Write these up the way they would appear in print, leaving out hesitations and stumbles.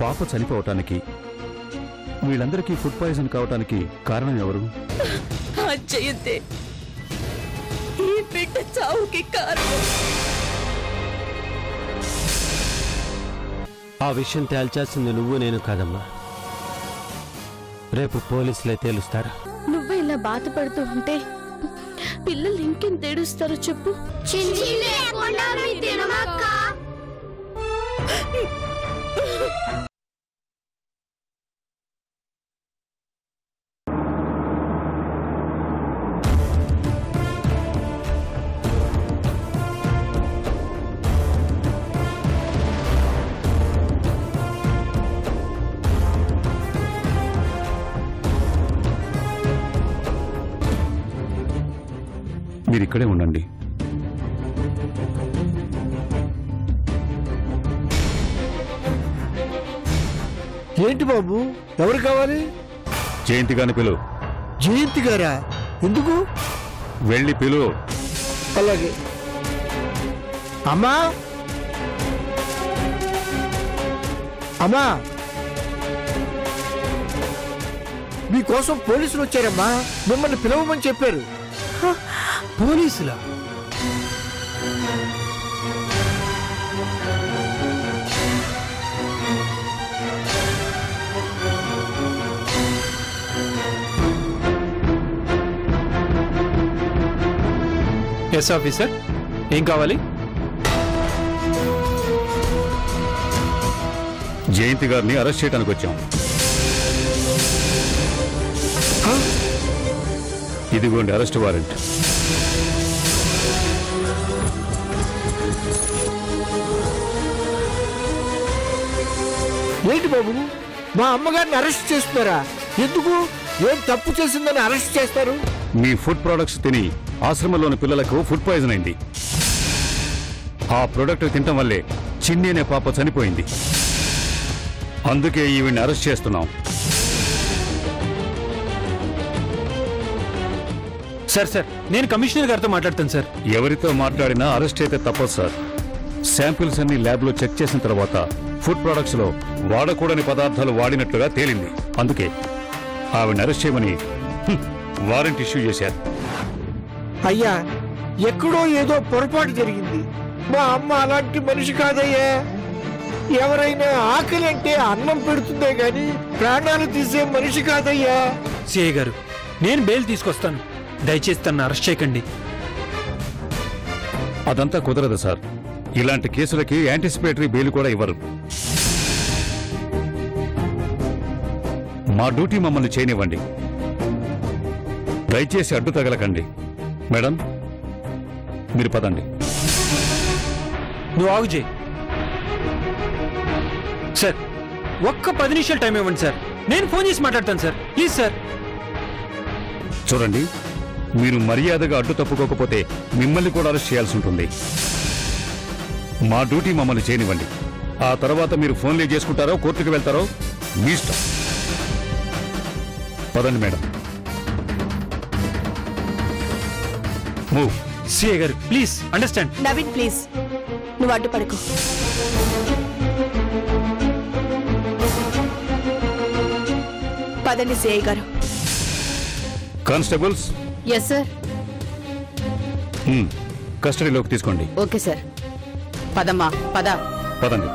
పాప చనిపోవటానికి, వీళ్ళందరికీ food poison కావటానికి కారణం ఎవరు? జయంతే ఈ బిడ్డ చావుకి కారణం. ఆ విషయం తేల్చాల్సింది నువ్వు నేను కాదమ్మా. రేపు పోలీసులే తేలుస్తారు. నువ్వు ఇలా బాధపడుతూ ఉంటే పిల్లలు ఇంకెంత ఏడుస్తారో చెప్పు. మీరు ఇక్కడే ఉండండి. ఏంటి బాబు, ఎవరు కావాలి? జయంతి గారిని పిలువు. జయంతి గారా? ఎందుకు? వెళ్ళి పిలువు. అలాగే. అమ్మా, అమ్మా, మీకోసం పోలీసులు వచ్చారమ్మా. మిమ్మల్ని పిలవమని చెప్పారు. పోలీసులా? ఎస్ ఆఫీసర్, ఏం కావాలి? జయంతి గారిని అరెస్ట్ చేయడానికి వచ్చాం. ఇదిగోండి అరెస్ట్ వారెంట్. ఏంటి బాబు, మా అమ్మగారిని అరెస్ట్ చేస్తున్నారా? ఎందుకు? ఏం తప్పు చేసిందని అరెస్ట్ చేస్తారు? మీ ఫుడ్ ప్రొడక్ట్స్ తిని ఆశ్రమంలోని పిల్లలకు ఫుడ్ పాయిజన్ అయింది. ఆ ప్రొడక్ట్ తినటం వల్లే చిన్ని అనే పాప చనిపోయింది. అందుకే ఈవిడ్ని అరెస్ట్ చేస్తున్నాం. సార్ సార్, నేను కమిషనర్ గారితో మాట్లాడతాను సార్. ఎవరితో మాట్లాడినా అరెస్ట్ అయితే తప్పదు సార్. శాంపిల్స్ అన్ని ల్యాబ్ లో చెక్ చేసిన తర్వాత ఫుడ్ ప్రొడక్ట్స్ లో వాడకూడని పదార్థాలు వాడినట్లుగా తేలింది. అందుకే ఆవిడని అరెస్ట్ చేయమని వారెంట్ ఇష్యూ చేశారు. అయ్యా, ఎక్కడో ఏదో పొరపాటు జరిగింది. మా అమ్మ అలాంటి మనిషి కాదయ్యా. ఎవరైనా ఆకలి అంటే అన్నం పెడుతుందే గాని ప్రాణాలు తీసే మనిషి కాదయ్యా. సిఐ గారు, నేను బెయిల్ తీసుకొస్తాను. దయచేసి తనను అరెస్ట్ చేయకండి. అదంతా కుదరదు సార్. ఇలాంటి కేసులకి యాంటిసిపేటరీ బెయిల్ కూడా ఇవ్వరు. మా డ్యూటీ మమ్మల్ని చేయనివ్వండి. దయచేసి అడ్డు తగలకండి. మేడం, మీరు పదండి. నువ్వు ఆగు చేయి. సార్, ఒక్క 10 నిమిషాలు టైం ఇవ్వండి సార్. నేను ఫోన్ చేసి మాట్లాడతాను సార్. Please sir. చూడండి, మీరు మర్యాదగా అడ్డు తప్పుకోకపోతే మిమ్మల్ని కూడా అరెస్ట్ చేయాల్సి ఉంటుంది. మా డ్యూటీ మమ్మల్ని చేయనివ్వండి. ఆ తర్వాత మీరు ఫోన్లే చేసుకుంటారో కోర్టుకు వెళ్తారో మీ ఇష్టం. పదండి మేడం. మూవ్. సిఐ గారు ప్లీజ్ అండర్స్టాండ్. నవీన్ ప్లీజ్, నువ్వు అడ్డుపడకు. పదండి సిఐ గారు. Constables, yes sir. కస్టడీలోకి తీసుకోండి. Okay sir. పదమ్మా, పద. పదండి.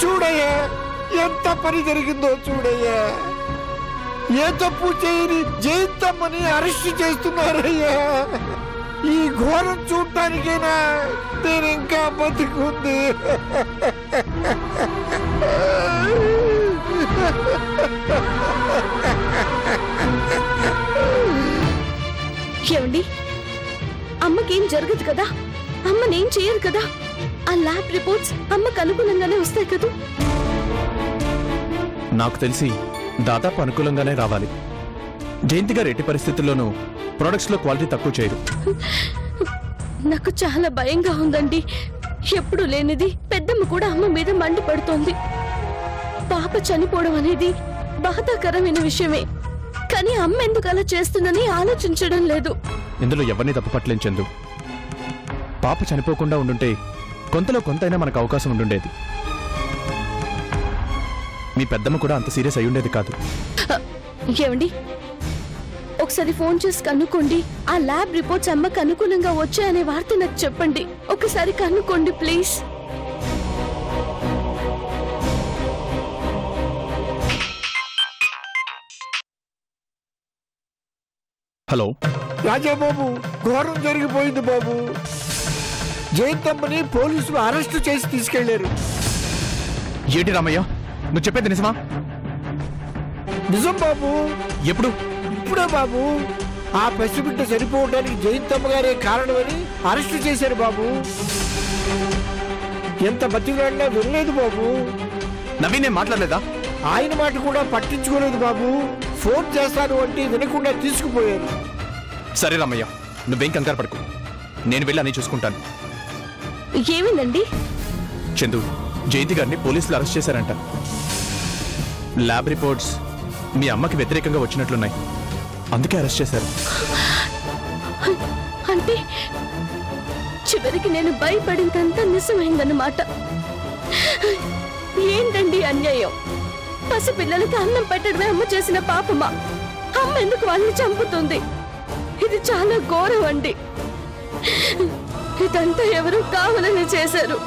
చూడయ్యా, ఎంత పని జరిగిందో చూడయ్యా. ఏ తప్పు చేయని జయంతమ్మని అరెస్ట్ చేస్తున్నారయ్యా. ఈ ఘోరం చూడటానికైనా నేను ఇంకా బతికుంది. అమ్మకేం జరగదు కదా, అమ్మనేం చేయరు కదా. ఆ ల్యాబ్ రిపోర్ట్స్ అమ్మకు అనుకూలంగానే వస్తాయి కదా. నాకు తెలిసి దాదాపు అనుకూలంగానే రావాలి. జయంతి గారు ఎట్టి పరిస్థితుల్లోనూ ప్రొడక్ట్స్ లో క్వాలిటీ తక్కువ చేయరు. నాకు చాలా భయంగా ఉందండి. ఎప్పుడు లేనిది పెద్దమ్మ కూడా అమ్మ మీద మండిపడుతోంది. పాప చనిపోవడం అనేది బాధాకరమైన విషయమే, కానీ అమ్మ ఎందుకు అలా చేస్తుందని ఆలోచించడం లేదు. ఇందులో ఎవరిని తప్పు పట్టలేం చందు. పాప చనిపోకుండా ఉండుంటే కొంతలో కొంతైనా మనకు అవకాశం ఉండుండేది. మీ పెద్దమ్మ కూడా అంత సీరియస్ అయి ఉండేది కాదు. ఏమండి, ఒకసారి ఫోన్ చేసి కనుక్కోండి. ఆ ల్యాబ్ రిపోర్ట్స్ అమ్మకు అనుకూలంగా వచ్చాయనే వార్త నాకు చెప్పండి. ఒకసారి కనుక్కోండి ప్లీజ్. హలో రాజాబాబు, ఘోరం జరిగిపోయింది బాబు. జయంతమ్మని పోలీసులు అరెస్టు చేసి తీసుకెళ్లారు. ఏంటి రామయ్య, నువ్వు చెప్పేది నిజమా? నిజం బాబు. ఎప్పుడు? ఇప్పుడే బాబు. ఆ పసిబిడ్డ చనిపోవడానికి జయంతమ్మ గారే కారణమని అరెస్టు చేశారు బాబు. ఎంత బతికినా వినలేదు బాబు. నవీన్ ఏం మాట్లాడలేదా? ఆయన మాట కూడా పట్టించుకోలేదు బాబు. ఫోన్ చేస్తాను అంటే వినకుండా తీసుకుపోయారు. సరే రామయ్య, నువ్వేం కంగారు పడుకో, నేను వెళ్ళి అని చూసుకుంటాను. ఏమిందండి? చందు, జయంతి గారిని పోలీసులు అరెస్ట్ చేశారంట. ల్యాబ్ రిపోర్ట్స్ మీ అమ్మకి వ్యతిరేకంగా వచ్చినట్లున్నాయి, అందుకే అరెస్ట్ చేశారు. అంటే చివరికి నేను భయపడిందంతా నిజమైందన్నమాట. ఏంటండి అన్యాయం? పసిపిల్లలకి అన్నం పెట్టడమే అమ్మ చేసిన పాపమా? అమ్మ ఎందుకు వాళ్ళని చంపుతుంది? ఇది చాలా ఘోరం అండి. ఇదంతా ఎవరు కావాలని చేశారు.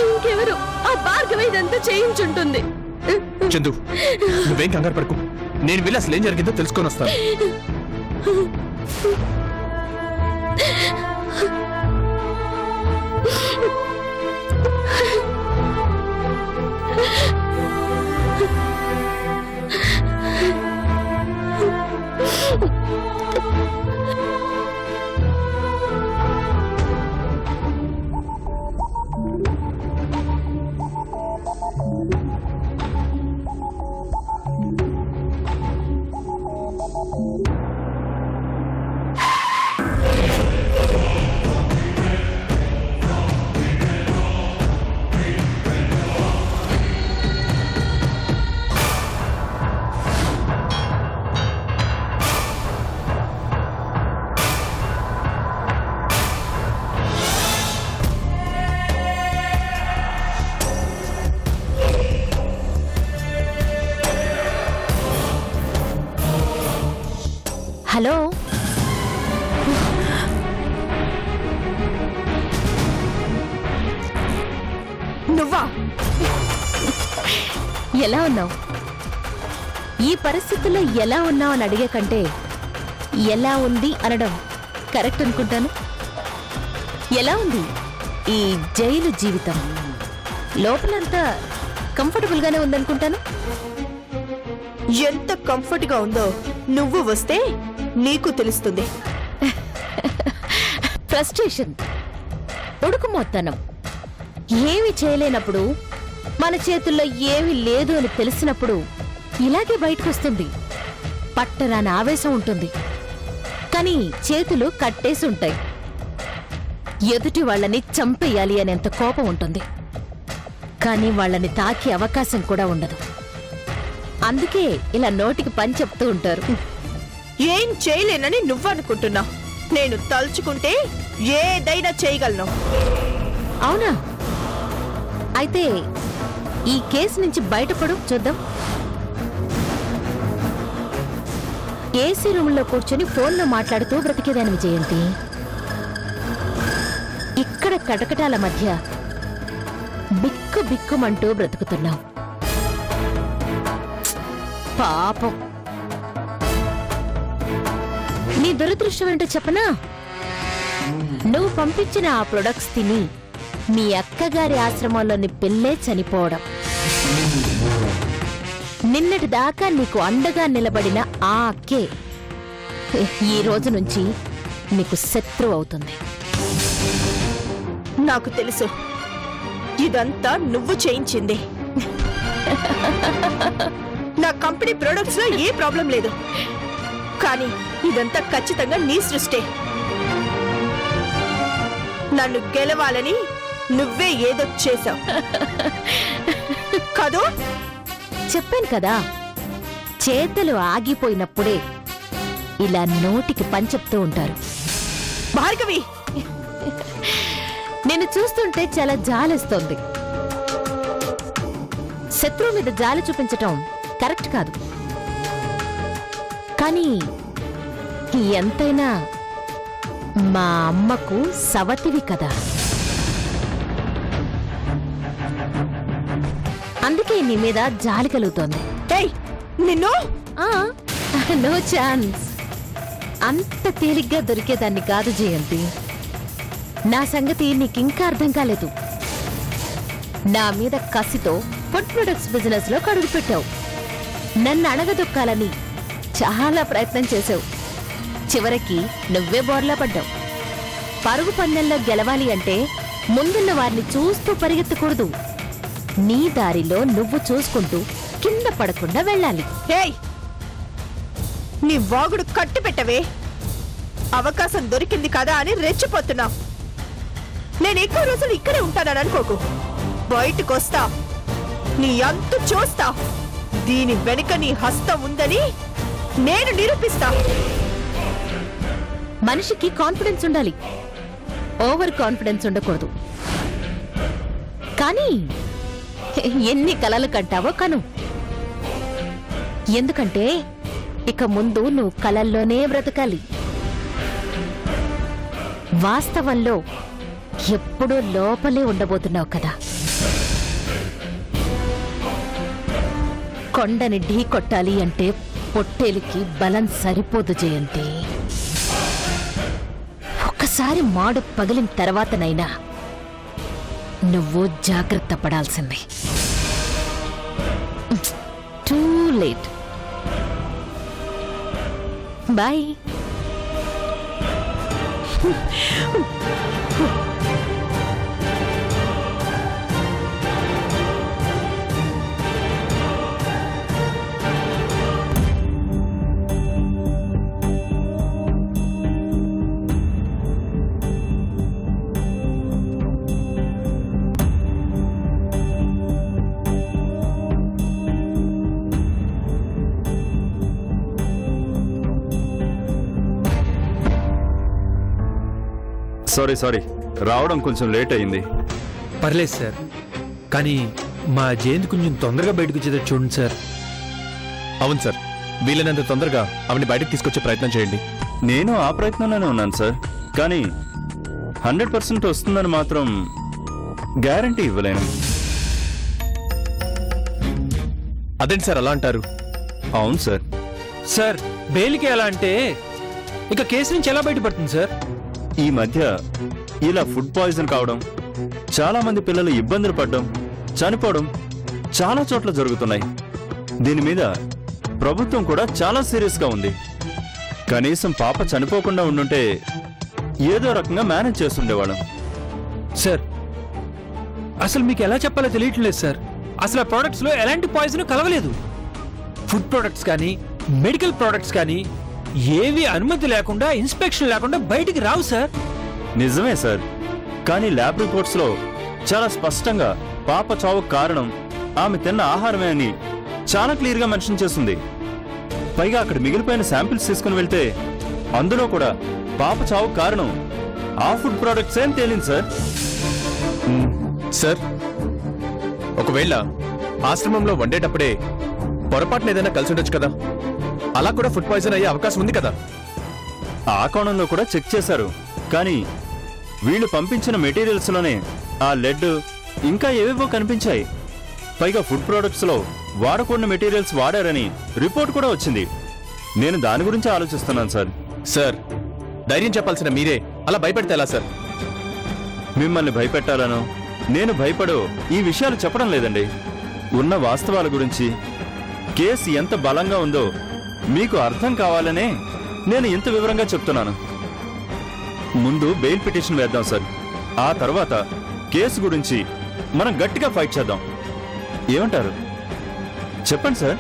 ఇంకెవరు ఆ భార్గవ ఇదంతా చేయించుంటుంది. చందు, నువ్వేం కంగారు పడుకో, నేను వెళ్ళి అసలు ఏం జరిగిందో తెలుసుకొని వస్తాను. హలో, నువ్వా? ఎలా ఉన్నావు? ఈ పరిస్థితుల్లో ఎలా ఉన్నావు అని అడిగే కంటే ఎలా ఉంది అనడం కరెక్ట్ అనుకుంటాను. ఎలా ఉంది ఈ జైలు జీవితం? లోపలంతా కంఫర్టబుల్ గానే ఉందనుకుంటాను. ఎంత కంఫర్ట్ గా ఉందో నువ్వు వస్తే నీకు తెలుస్తుంది. ఫ్రస్ట్రేషన్, ఉడుకుమోత్తనం, ఏమి చేయలేనప్పుడు, మన చేతుల్లో ఏమీ లేదు అని తెలిసినప్పుడు ఇలాగే బయటకు వస్తుంది. పట్టరాని ఆవేశం ఉంటుంది, కానీ చేతులు కట్టేసి ఉంటాయి. ఎదుటి వాళ్ళని చంపేయాలి అనేంత కోపం ఉంటుంది, కానీ వాళ్ళని తాకే అవకాశం కూడా ఉండదు. అందుకే ఇలా నోటికి పని చెప్తూ ఉంటారు. ఏం చేయలేనని నువ్వనుకుంటున్నావు. నేను తలుచుకుంటే ఏదైనా చేయగలను. అవునా? అయితే ఈ కేసు నుంచి బయటపడు చూద్దాం. ఏసీ రూమ్లో కూర్చొని ఫోన్లో మాట్లాడుతూ బ్రతికేదానివి జయంతి. ఇక్కడ కటకటాల మధ్య బిక్కు బిక్కుమంటూ బ్రతుకుతున్నావు. పాపం. నీ దురదృష్టం ఏంటో చెప్పనా? నువ్వు పంపించిన ఆ ప్రొడక్ట్స్ తిని మీ అక్కగారి ఆశ్రమంలోని పిల్లే చనిపోవడం. నిన్నటి దాకా నీకు అండగా నిలబడిన ఆ అక్కే ఈ రోజు నుంచి నీకు శత్రువు అవుతుంది. నాకు తెలుసు ఇదంతా నువ్వు చేయించింది. నా కంపెనీ ప్రొడక్ట్స్ లో ఏ ప్రాబ్లం లేదు, కానీ ఇదంతా ఖచ్చితంగా నీ సృష్టి. నన్ను గెలవాలని నువ్వే ఏదో చేశావు కాదు? చెప్పాను కదా, చేతలు ఆగిపోయినప్పుడే ఇలా నోటికి పని చెప్తూ ఉంటారు. భార్గవి, నిన్ను చూస్తుంటే చాలా జాలేస్తోంది. శత్రువు మీద జాలి చూపించటం కరెక్ట్ కాదు, కానీ ఎంతైనా మా అమ్మకు సవతివి కదా, అందుకే నీ మీద జాలి కలుగుతోంది. ఏయ్, నిన్ను నో ఛాన్స్. అంత తేలిగ్గా దొరికేదాన్ని కాదు జయంతి. నా సంగతి నీకింకా అర్థం కాలేదు. నా మీద కసితో ఫుడ్ ప్రొడక్ట్స్ బిజినెస్ లో కడుగు పెట్టావు. నన్ను అణగదొక్కాలని చాలా ప్రయత్నం చేశావు. చివరికి నువ్వే బోర్లా పడ్డావు. పరుగు పందెంలో గెలవాలి అంటే ముందున్న వారిని చూస్తూ పరిగెత్తకూడదు. నీ దారిలో నువ్వు చూసుకుంటూ కింద పడకుండా వెళ్ళాలి. ఏయ్, నీ వాగుడు కట్టి పెట్టవే. అవకాశం దొరికింది కదా అని రెచ్చిపోతున్నావు. నేను ఎక్కువ రోజులు ఇక్కడే ఉంటానని అనుకోకు. బయటకు వస్తా, నీ అంతు చూస్తా. దీని వెనుక నీ హస్తం ఉందని నేను నిరూపిస్తా. మనిషికి కాన్ఫిడెన్స్ ఉండాలి, ఓవర్ కాన్ఫిడెన్స్ ఉండకూడదు. కానీ ఎన్ని కలలు కంటావో కను. ఎందుకంటే ఇక ముందు నువ్వు కలల్లోనే బ్రతకాలి. వాస్తవంలో ఎప్పుడూ లోపలే ఉండబోతున్నావు కదా. కొండని ఢీ కొట్టాలి అంటే పొట్టేలికి బలం సరిపోదు జయంతి. ఒక్కసారి మాడు పగిలిన తర్వాతనైనా నువ్వు జాగ్రత్త పడాల్సింది. Too late. బాయ్. సారీ రావడం కొంచెం లేట్ అయింది. పర్లేదు సార్, కానీ మా జయంతి కొంచెం తొందరగా బయటకు వచ్చేది చూడండి సార్. అవును సార్, వీలైనంత తొందరగా ఆవిడని బయటకు తీసుకొచ్చే ప్రయత్నం చేయండి. నేను ఆ ప్రయత్నంలోనే ఉన్నాను సార్, కానీ 100% వస్తుందని మాత్రం గ్యారంటీ ఇవ్వలేను. అదేంటి సార్ అలా అంటారు? అవును సార్. సార్, బెయిల్కి ఎలా అంటే ఇక కేసు నుంచి ఎలా బయటపడుతుంది సార్? ఈ మధ్య ఇలా ఫుడ్ పాయిజన్ కావడం, చాలా మంది పిల్లలు ఇబ్బందులు పడడం, చనిపోవడం చాలా చోట్ల జరుగుతున్నాయి. దీని మీద ప్రభుత్వం కూడా చాలా సీరియస్ గా ఉంది. కనీసం పాప చనిపోకుండా ఉండుంటే ఏదో రకంగా మేనేజ్ చేస్తుండేవాళ్ళం. సార్, అసలు మీకు ఎలా చెప్పాలో తెలియట్లేదు సార్. అసలు ఆ ప్రోడక్ట్స్ లో ఎలాంటి పాయిజన్ కలవలేదు. ఫుడ్ ప్రొడక్ట్స్ కానీ మెడికల్ ప్రొడక్ట్స్ కానీ ఏవి అనుమతి లేకుండా, ఇన్స్పెక్షన్ లేకుండా బయటికి రావు సార్. నిజమే సార్, కానీ ల్యాబ్ రిపోర్ట్స్ లో చాలా స్పష్టంగా పాప చావుకు కారణం ఆమె తిన్న ఆహారమే అని చాలా క్లియర్ గా మెన్షన్ చేస్తుంది. పైగా అక్కడ మిగిలిపోయిన శాంపిల్స్ తీసుకుని వెళ్తే అందులో కూడా పాప చావుకు కారణం ఆ ఫుడ్ ప్రొడక్ట్స్ ఏం తేలింది సార్. సార్, ఒకవేళ ఆశ్రమంలో వండేటప్పుడే పొరపాటున ఏదైనా కలిసి ఉండొచ్చు కదా, అలా కూడా ఫుడ్ పాయిజన్ అయ్యే అవకాశం ఉంది కదా. ఆ కోణంలో కూడా చెక్ చేశారు, కానీ వీళ్ళు పంపించిన మెటీరియల్స్ లోనే ఆ లెడ్ ఇంకా ఏవేవో కనిపించాయి. పైగా ఫుడ్ ప్రొడక్ట్స్ లో వాడకూడని మెటీరియల్స్ వాడారని రిపోర్ట్ కూడా వచ్చింది. నేను దాని గురించి ఆలోచిస్తున్నాను సార్. సార్, ధైర్యం చెప్పాల్సిన మీరే అలా భయపెడితే ఎలా సార్? మిమ్మల్ని భయపెట్టాలనో నేను భయపడో ఈ విషయాలు చెప్పడం లేదండి. ఉన్న వాస్తవాల గురించి, కేసు ఎంత బలంగా ఉందో మీకు అర్థం కావాలనే నేను ఇంత వివరంగా చెప్తున్నాను. ముందు బెయిల్ పిటిషన్ వేద్దాం సార్. ఆ తర్వాత కేసు గురించి మనం గట్టిగా ఫైట్ చేద్దాం. ఏమంటారు? చెప్పండి సార్.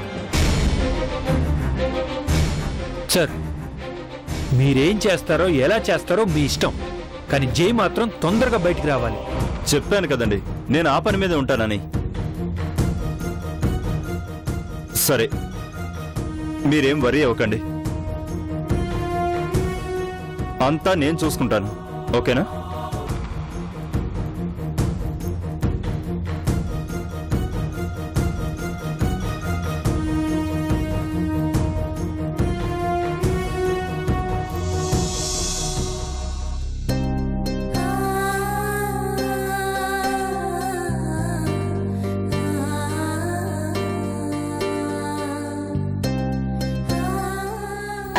సార్, మీరేం చేస్తారో ఎలా చేస్తారో మీ ఇష్టం, కానీ జై మాత్రం తొందరగా బయటికి రావాలి. చెప్పాను కదండి, నేను ఆ పని మీదే ఉంటానని. సరే, మీరేం వరీ అవ్వకండి, అంతా నేను చూసుకుంటాను. ఓకేనా?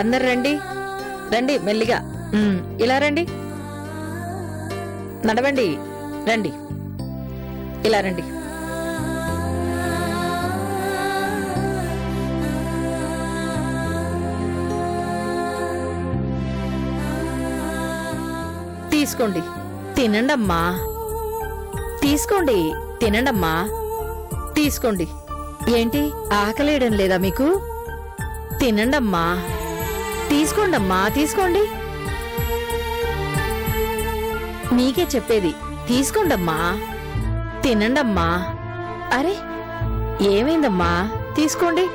అందరు రండి, రండి మెల్లిగా. ఇలా రండి, నడవండి, రండి, ఇలా రండి. తీసుకోండి, తినండమ్మా. తీసుకోండి, తినండమ్మా. తీసుకోండి. ఏంటి, ఆకలేయడం లేదా మీకు? తినండమ్మా. తీసుకోండమ్మా, తీసుకోండి. మీకే చెప్పేది, తీసుకోండమ్మా, తినండమ్మా. అరే, ఏమైందమ్మా? తీసుకోండి,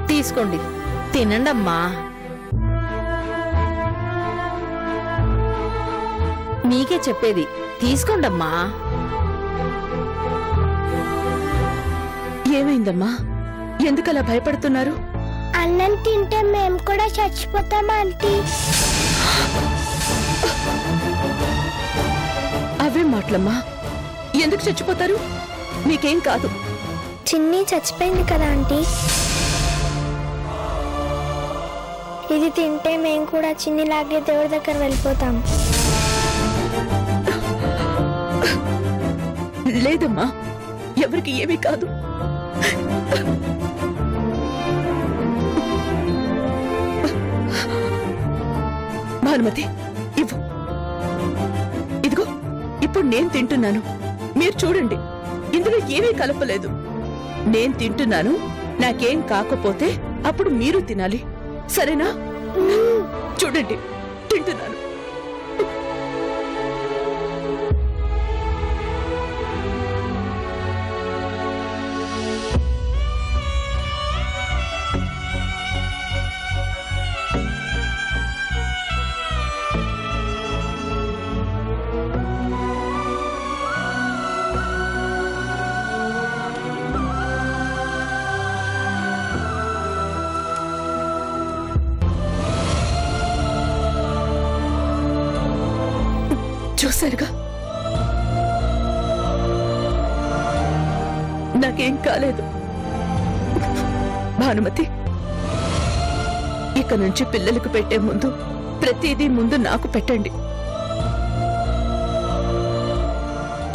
తీసుకోండి, తినండమ్మా. మీకే చెప్పేది, తీసుకోండమ్మా. ఏమైందమ్మా? ఎందుకలా భయపడుతున్నారు? అన్నం తింటే మేము కూడా చచ్చిపోతాం ఆంటీ. అవే మాటలమ్మా, ఎందుకు చచ్చిపోతారు? మీకేం కాదు. చిన్ని చచ్చిపోయింది కదా ఆంటీ. ఇది తింటే మేము కూడా చిన్నిలాగే దేవుడి దగ్గర వెళ్ళిపోతాం. లేదమ్మా, ఎవరికి ఏమీ కాదు. భానుమతి, ఇవ్వు. ఇదిగో, ఇప్పుడు నేను తింటున్నాను, మీరు చూడండి. ఇందులో ఏమీ కలపలేదు. నేను తింటున్నాను, నాకేం కాకపోతే అప్పుడు మీరు తినాలి, సరేనా? చూడండి, తింటున్నాను. చూశారుగా, నాకేం కాలేదు. భానుమతి, ఇక నుంచి పిల్లలకు పెట్టే ముందు ప్రతిదీ ముందు నాకు పెట్టండి.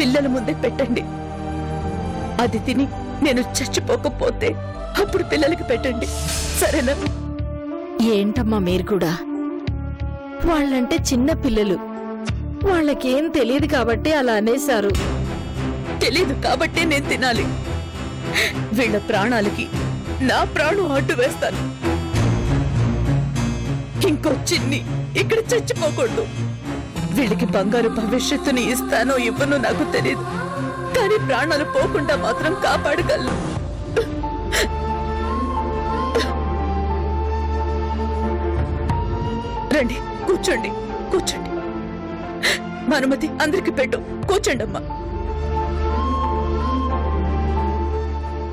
పిల్లల ముందే పెట్టండి. అది తిని నేను చచ్చిపోకపోతే అప్పుడు పిల్లలకి పెట్టండి, సరేనా? ఏంటమ్మా మీరు కూడా? వాళ్ళంటే చిన్న పిల్లలు, వాళ్ళకేం తెలియదు కాబట్టి అలా అనేశారు. తెలీదు కాబట్టే నేను తినాలి. వీళ్ళ ప్రాణాలకి నా ప్రాణం అడ్డు వేస్తాను. ఇంకో చిన్ని ఇక్కడ చచ్చిపోకూడదు. వీళ్ళకి బంగారు భవిష్యత్తుని ఇస్తానో ఇవ్వనో నాకు తెలియదు, కానీ ప్రాణాలు పోకుండా మాత్రం కాపాడగలను. రండి, కూర్చోండి, కూర్చోండి. భానుమతి, అందరికి పెట్టు, కూర్చోండి అమ్మా.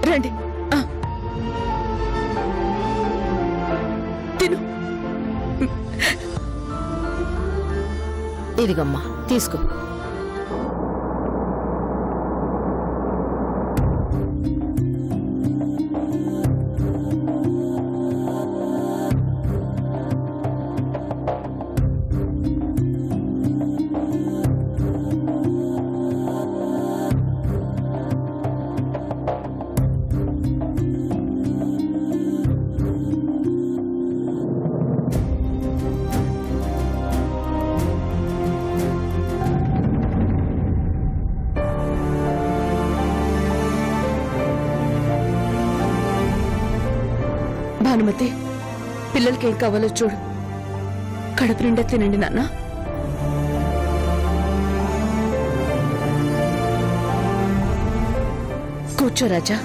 రండి, తిను. ఇదిగమ్మా, తీసుకో. సుమతి పిల్లలకి ఏం కావాలో చూడు. కడుపు నిండా తినండి నాన్న. కూర్చో రాజా.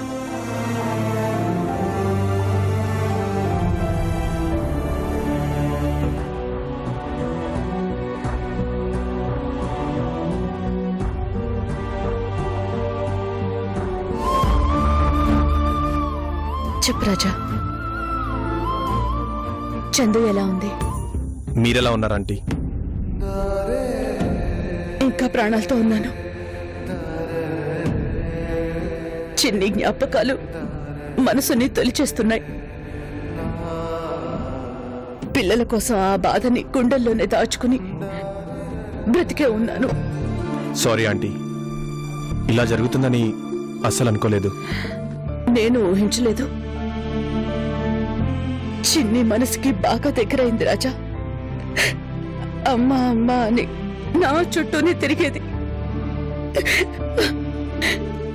చెప్పు రాజా, చందు ఎలా ఉంది? మీరెలా ఉన్నారంటీ? ఇంకా ప్రాణాలతో ఉన్నాను. చిన్ని జ్ఞాపకాలు మనసుని తొలిచేస్తున్నాయి. పిల్లల కోసం ఆ బాధని గుండెల్లోనే దాచుకుని బ్రతికే ఉన్నాను. సారీ ఆంటీ, ఇలా జరుగుతుందని అస్సలు అనుకోలేదు. నేను ఊహించలేదు. చిన్ని మనసుకి బాగా దగ్గరైంది రాజా. అమ్మా అమ్మా అని నా చుట్టూనే తిరిగేది.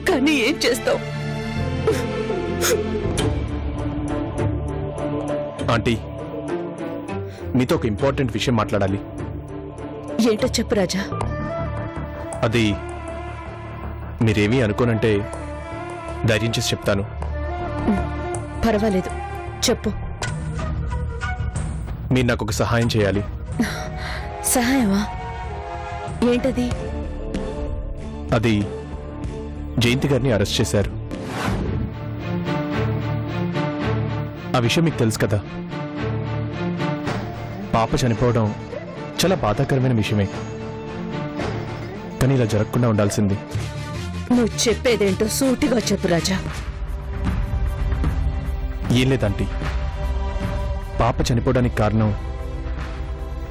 కానీ ఏం చేస్తావు? ఆంటీ, మీతో ఒక ఇంపార్టెంట్ విషయం మాట్లాడాలి. ఏంటో చెప్పు రాజా. అది మీరేమీ అనుకోనంటే ధైర్యం చేసి చెప్తాను. పర్వాలేదు, చెప్పు. మీరు నాకు ఒక సహాయం చేయాలి. సహాయమా? ఏంటది? అది జయంతి గారిని అరెస్ట్ చేశారు. ఆ విషయం మీకు తెలుసు కదా. పాప చనిపోవడం చాలా బాధాకరమైన విషయమే, కానీ ఇలా జరగకుండా ఉండాల్సింది. నువ్వు చెప్పేదేంటో సూటిగా చెప్పు రాజా. ఏం లేదంటీ, పాప చనిపోవడానికి కారణం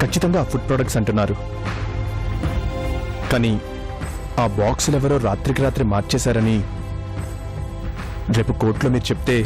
ఖచ్చితంగా ఆ ఫుడ్ ప్రొడక్ట్స్ అంటున్నారు. కానీ ఆ బాక్సులు ఎవరో రాత్రికి రాత్రి మార్చేశారని రేపు కోర్టులో మీరు చెప్తే